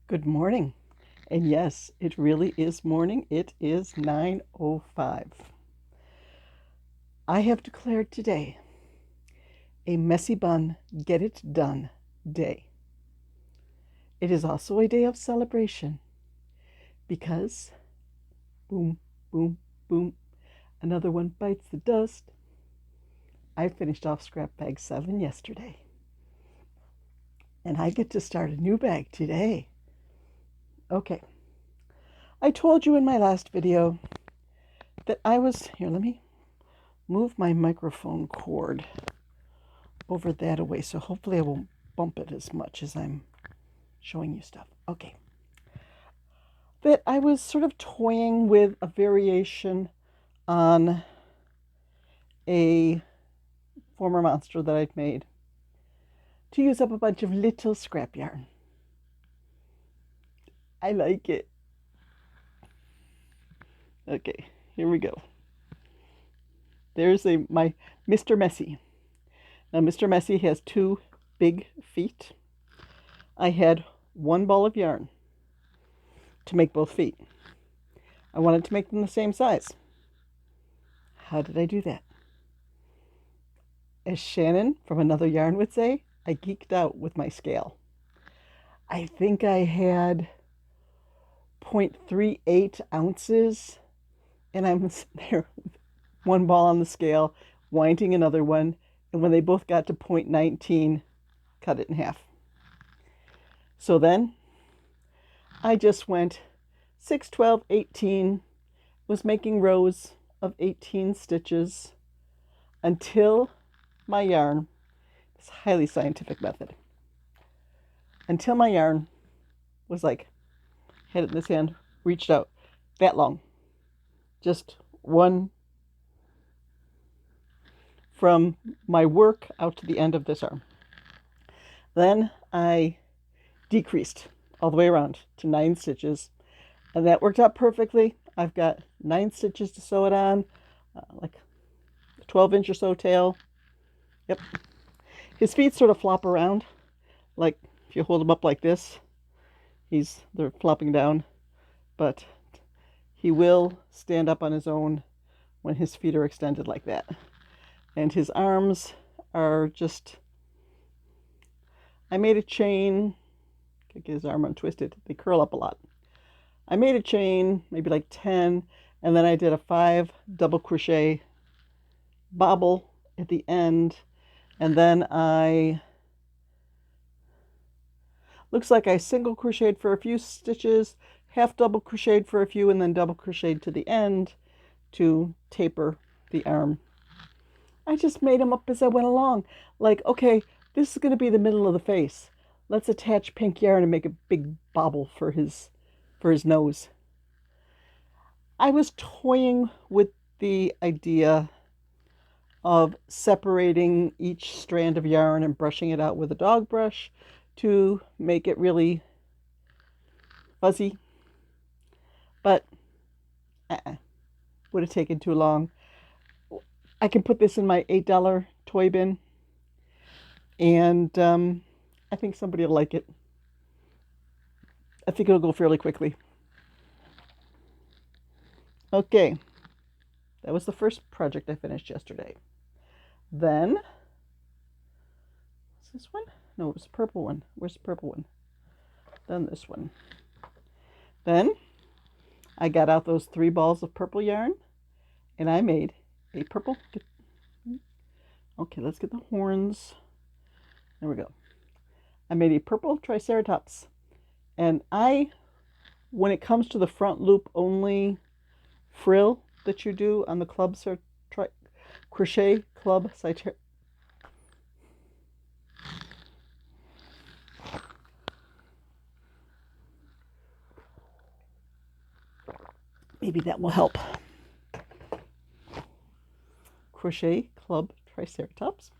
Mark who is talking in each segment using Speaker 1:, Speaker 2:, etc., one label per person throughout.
Speaker 1: Good morning. And yes, it really is morning. It is 9:05. I have declared today a messy bun, get it done day. It is also a day of celebration because boom, boom, boom, another one bites the dust. I finished off scrap bag 7 yesterday. And I get to start a new bag today. Okay. I told you in my last video that here, let me move my microphone cord over that away, so hopefully I won't bump it as much as I'm showing you stuff. Okay. That I was sort of toying with a variation on a former monster that I'd made to use up a bunch of little scrap yarn. I like it. Okay, here we go. There's my Mr. Messy. Now, Mr. Messy has 2 big feet. I had 1 ball of yarn to make both feet. I wanted to make them the same size. How did I do that? As Shannon from Another Yarn would say, I geeked out with my scale. I think I had 0.38 ounces, and I'm there with 1 ball on the scale, winding another one, and when they both got to 0.19, cut it in half. So then I just went 6, 12, 18, was making rows of 18 stitches until my yarn, this highly scientific method, until my yarn was like, had it in this hand, reached out that long. Just one from my work out to the end of this arm. Then I decreased all the way around to 9 stitches, and that worked out perfectly. I've got 9 stitches to sew it on, like a 12-inch or so tail. Yep. His feet sort of flop around, like if you hold him up like this, they're flopping down, but he will stand up on his own when his feet are extended like that. And his arms are just, I made a chain, get his arm untwisted, they curl up a lot. I made a chain, maybe like 10, and then I did a 5 double crochet bobble at the end, and then looks like I single crocheted for a few stitches, half double crocheted for a few, and then double crocheted to the end to taper the arm. I just made them up as I went along. Like, okay, this is going to be the middle of the face. Let's attach pink yarn and make a big bobble for his nose. I was toying with the idea of separating each strand of yarn and brushing it out with a dog brush to make it really fuzzy, but would have taken too long. I can put this in my $8 toy bin, and I think somebody will like it. I think it'll go fairly quickly. Okay, that was the first project I finished yesterday. Then, what's this one? No, it was the purple one. Where's the purple one? Then this one. Then I got out those 3 balls of purple yarn, and I made a purple. Okay, let's get the horns. There we go. I made a purple Triceratops. And when it comes to the front loop only frill that you do on the Crochet Club maybe that will help. Crochet Club Triceratops.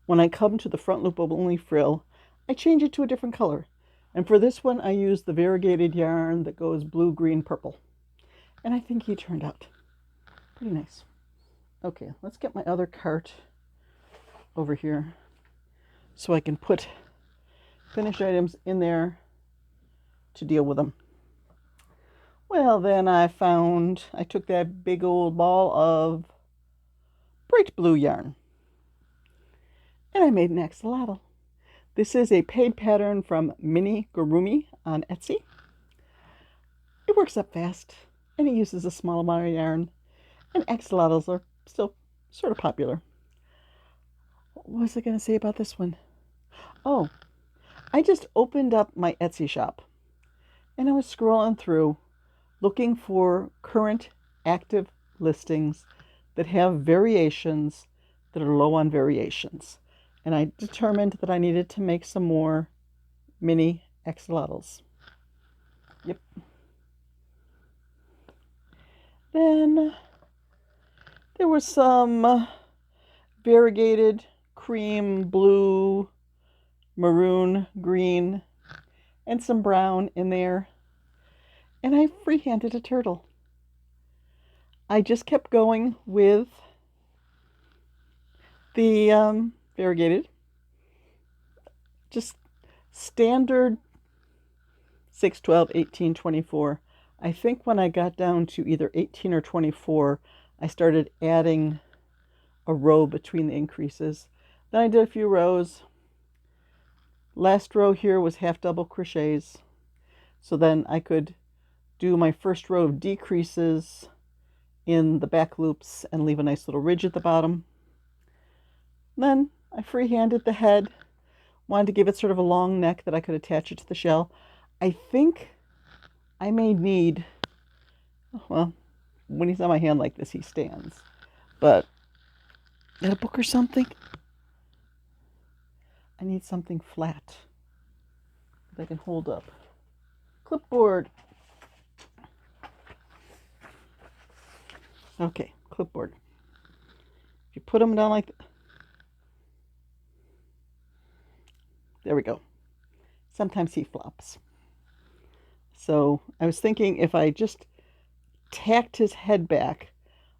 Speaker 1: When I come to the front loop only frill, I change it to a different color. And for this one, I use the variegated yarn that goes blue, green, purple. And I think he turned out pretty nice. Okay, let's get my other cart over here so I can put finished items in there to deal with them. Well, then I took that big old ball of bright blue yarn and I made an axolotl. This is a paid pattern from Mini Gurumi on Etsy. It works up fast and it uses a small amount of yarn, and axolotls are still sort of popular. What was I going to say about this one? Oh, I just opened up my Etsy shop and I was scrolling through looking for current active listings that have variations that are low on variations. And I determined that I needed to make some more mini axolotls. Yep. Then there was some variegated cream, blue, maroon, green, and some brown in there. And I freehanded a turtle. I just kept going with the variegated, just standard 6, 12, 18, 24. I think when I got down to either 18 or 24, I started adding a row between the increases. Then I did a few rows. Last row here was half double crochets. So then I could do my first row of decreases in the back loops and leave a nice little ridge at the bottom. Then I freehanded the head. Wanted to give it sort of a long neck that I could attach it to the shell. I think I may need, well, when he's on my hand like this, he stands. But, got a book or something? I need something flat that I can hold up. Clipboard. Okay, clipboard. If you put them down like that. There we go. Sometimes he flops. So I was thinking if I just tacked his head back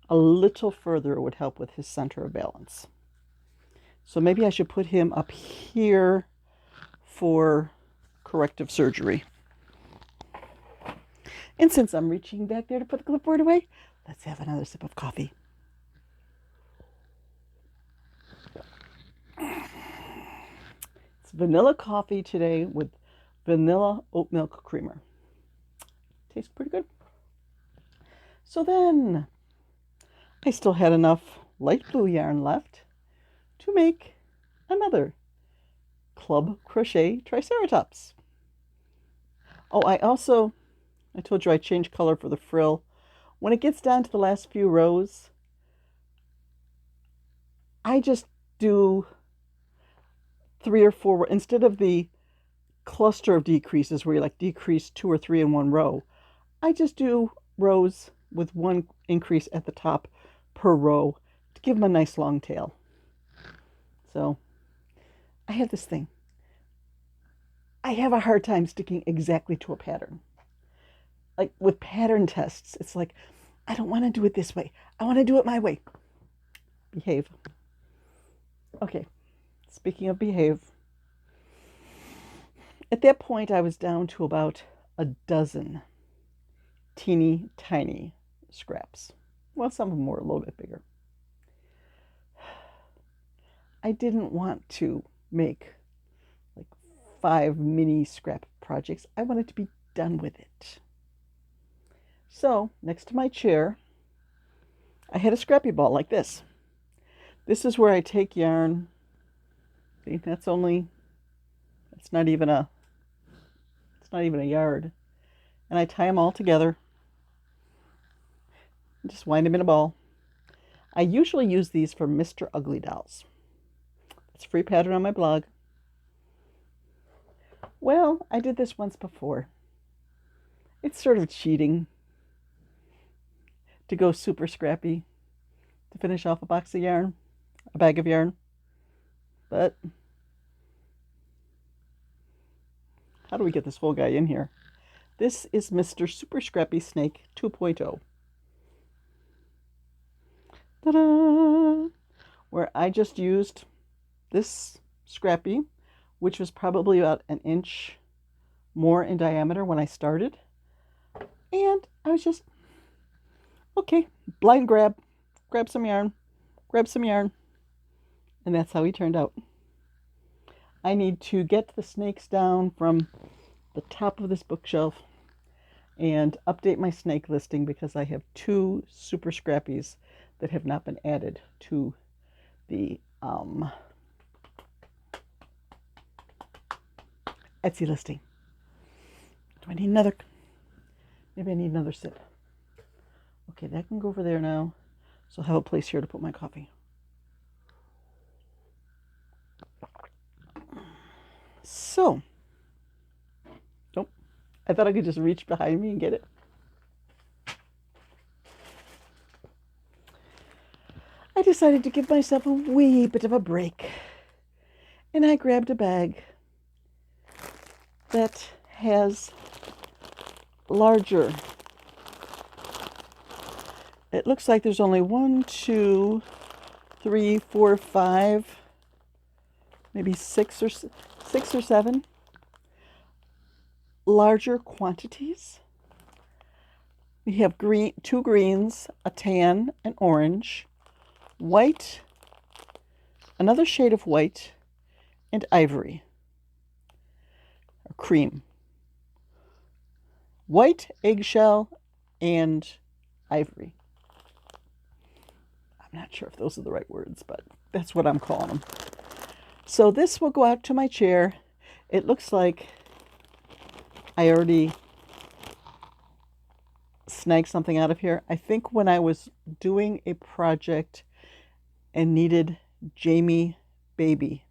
Speaker 1: a little further, it would help with his center of balance. So maybe I should put him up here for corrective surgery. And since I'm reaching back there to put the clipboard away, let's have another sip of coffee. It's vanilla coffee today with vanilla oat milk creamer. Tastes pretty good. So then, I still had enough light blue yarn left to make another club crochet Triceratops. Oh, I told you I changed color for the frill. When it gets down to the last few rows, I just do 3 or 4, instead of the cluster of decreases where you like decrease 2 or 3 in one row, I just do rows with one increase at the top per row to give them a nice long tail. So I have this thing. I have a hard time sticking exactly to a pattern. Like with pattern tests, it's like, I don't want to do it this way. I want to do it my way. Behave. Okay, speaking of behave, at that point I was down to about a dozen teeny tiny scraps. Well, some of them were a little bit bigger. I didn't want to make like 5 mini scrap projects. I wanted to be done with it. So next to my chair, I had a scrappy ball like this. This is where I take yarn. See, it's not even a yard. And I tie them all together. Just wind them in a ball. I usually use these for Mr. Ugly dolls. It's a free pattern on my blog. Well, I did this once before. It's sort of cheating to go super scrappy to finish off a box of yarn, a bag of yarn. But how do we get this whole guy in here? This is Mr. Super Scrappy Snake 2.0. Ta-da! Where I just used this Scrappy, which was probably about an inch more in diameter when I started. And I was just, okay, blind grab some yarn, and that's how he turned out. I need to get the snakes down from the top of this bookshelf and update my snake listing because I have 2 super scrappies that have not been added to the Etsy listing. Do I need another? Maybe I need another sip. Okay, that can go over there now. So I'll have a place here to put my coffee. So, nope. I thought I could just reach behind me and get it. I decided to give myself a wee bit of a break. And I grabbed a bag that has larger. It looks like there's only 1, 2, 3, 4, 5, maybe 6 or 7 larger quantities. We have 2 greens, a tan, an orange, white, another shade of white, and ivory, or cream. White, eggshell, and ivory. I'm not sure if those are the right words, but that's what I'm calling them. So this will go out to my chair. It looks like I already snagged something out of here. I think when I was doing a project and needed Jamie Baby,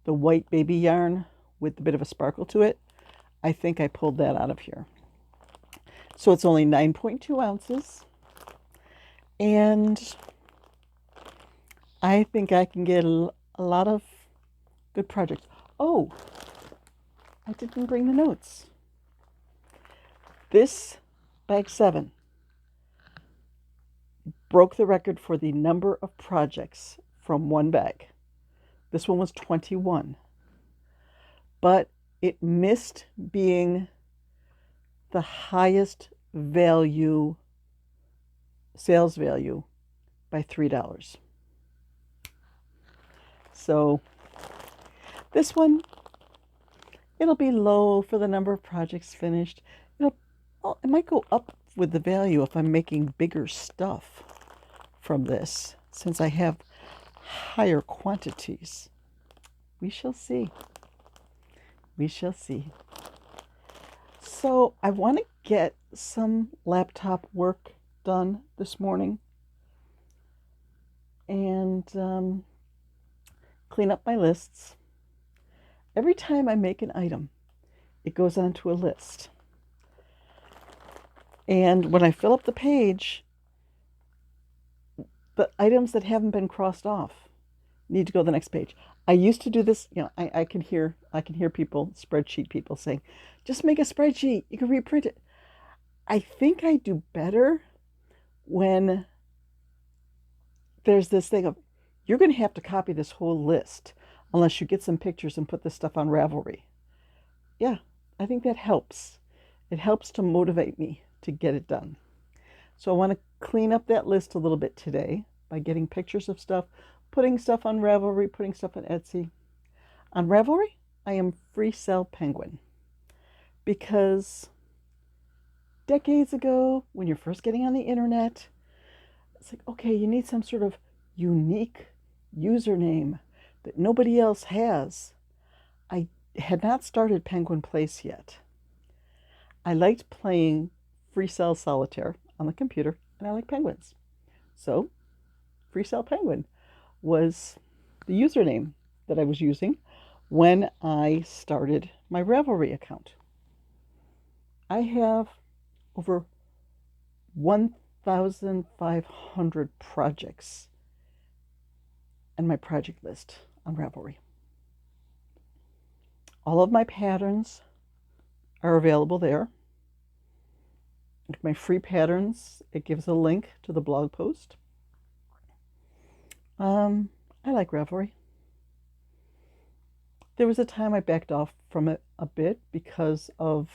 Speaker 1: the white baby yarn with a bit of a sparkle to it, I think I pulled that out of here. So it's only 9.2 ounces. And I think I can get a lot of good projects. Oh, I didn't bring the notes. This bag 7 broke the record for the number of projects from one bag. This one was 21. But it missed being the highest value, sales value, by $3. So this one, it'll be low for the number of projects finished. It might go up with the value if I'm making bigger stuff from this, since I have higher quantities. We shall see. We shall see. So I want to get some laptop work done this morning and clean up my lists. Every time I make an item, it goes onto a list. And when I fill up the page, the items that haven't been crossed off need to go to the next page. I used to do this, I can hear people, spreadsheet people saying, just make a spreadsheet, you can reprint it. I think I do better when there's this thing of, you're going to have to copy this whole list unless you get some pictures and put this stuff on Ravelry. Yeah, I think that helps. It helps to motivate me to get it done. So I want to clean up that list a little bit today by getting pictures of stuff, putting stuff on Ravelry, putting stuff on Etsy. On Ravelry, I am Free Cell Penguin because decades ago, when you're first getting on the internet, it's like, okay, you need some sort of unique username that nobody else has. I had not started Penguin Place yet. I liked playing Free Cell Solitaire on the computer, and I like penguins. So, Free Cell Penguin was the username that I was using when I started my Ravelry account. I have over 1,500 projects in my project list on Ravelry. All of my patterns are available there. My free patterns, it gives a link to the blog post. I like Ravelry. There was a time I backed off from it a bit because of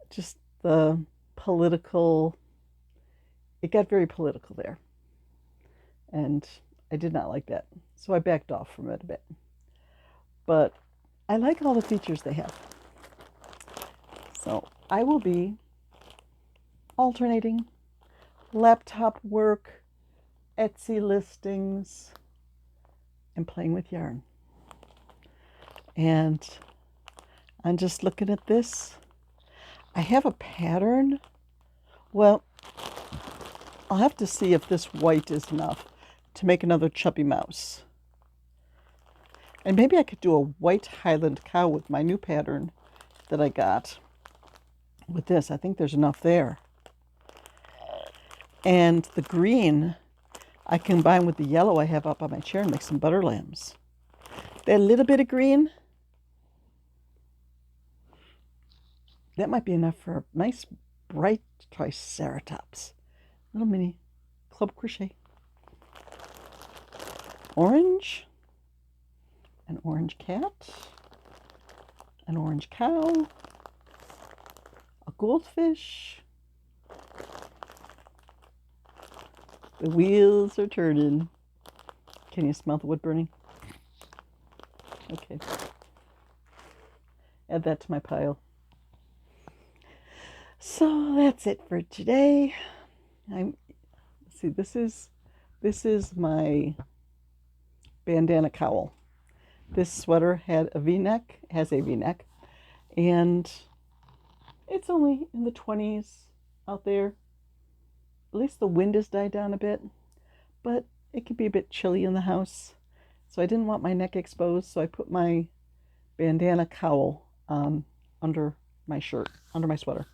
Speaker 1: just the political, it got very political there. And I did not like that. So I backed off from it a bit. But I like all the features they have. So I will be alternating laptop work, Etsy listings, and playing with yarn. And I'm just looking at this. I have a pattern. Well, I'll have to see if this white is enough to make another chubby mouse. And maybe I could do a white Highland cow with my new pattern that I got with this. I think there's enough there. And the green I combine with the yellow I have up on my chair and make some butter lambs. That little bit of green, that might be enough for a nice bright Triceratops. Little mini club crochet. Orange, an orange cat, an orange cow, a goldfish. The wheels are turning. Can you smell the wood burning? Okay. Add that to my pile. So that's it for today. This is my bandana cowl. This sweater had a V-neck, has a V-neck, and it's only in the 20s out there. At least the wind has died down a bit, but it could be a bit chilly in the house. So I didn't want my neck exposed, so I put my bandana cowl on under my shirt, under my sweater.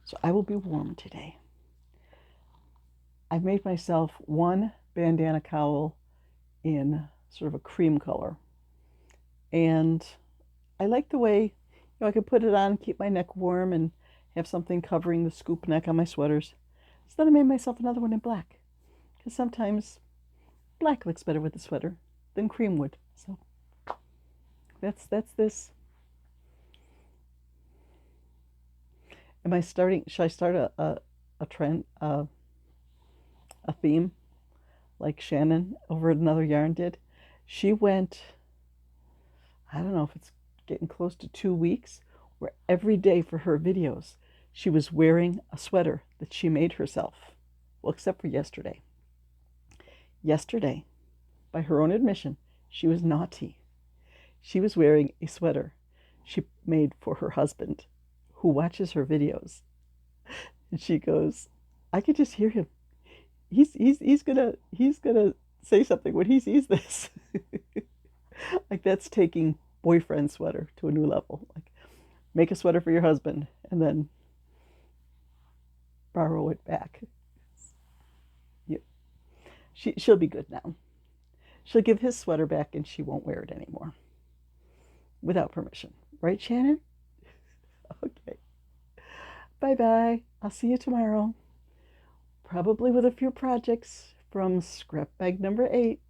Speaker 1: So I will be warm today. I've made myself one bandana cowl in sort of a cream color. And I like the way, I could put it on, keep my neck warm, and have something covering the scoop neck on my sweaters. So then I made myself another one in black. Because sometimes black looks better with the sweater than cream would. So that's this. Should I start a trend, a theme like Shannon over at Another Yarn did? She went, I don't know if it's getting close to 2 weeks, where every day for her videos, she was wearing a sweater that she made herself. Well, except for yesterday. Yesterday, by her own admission, she was naughty. She was wearing a sweater she made for her husband, who watches her videos. And she goes, I could just hear him. He's gonna say something when he sees this. Like, that's taking boyfriend sweater to a new level. Like, make a sweater for your husband and then borrow it back. Yeah. She'll be good now. She'll give his sweater back and she won't wear it anymore. Without permission. Right, Shannon? Okay. Bye-bye. I'll see you tomorrow. Probably with a few projects from scrap bag number 8.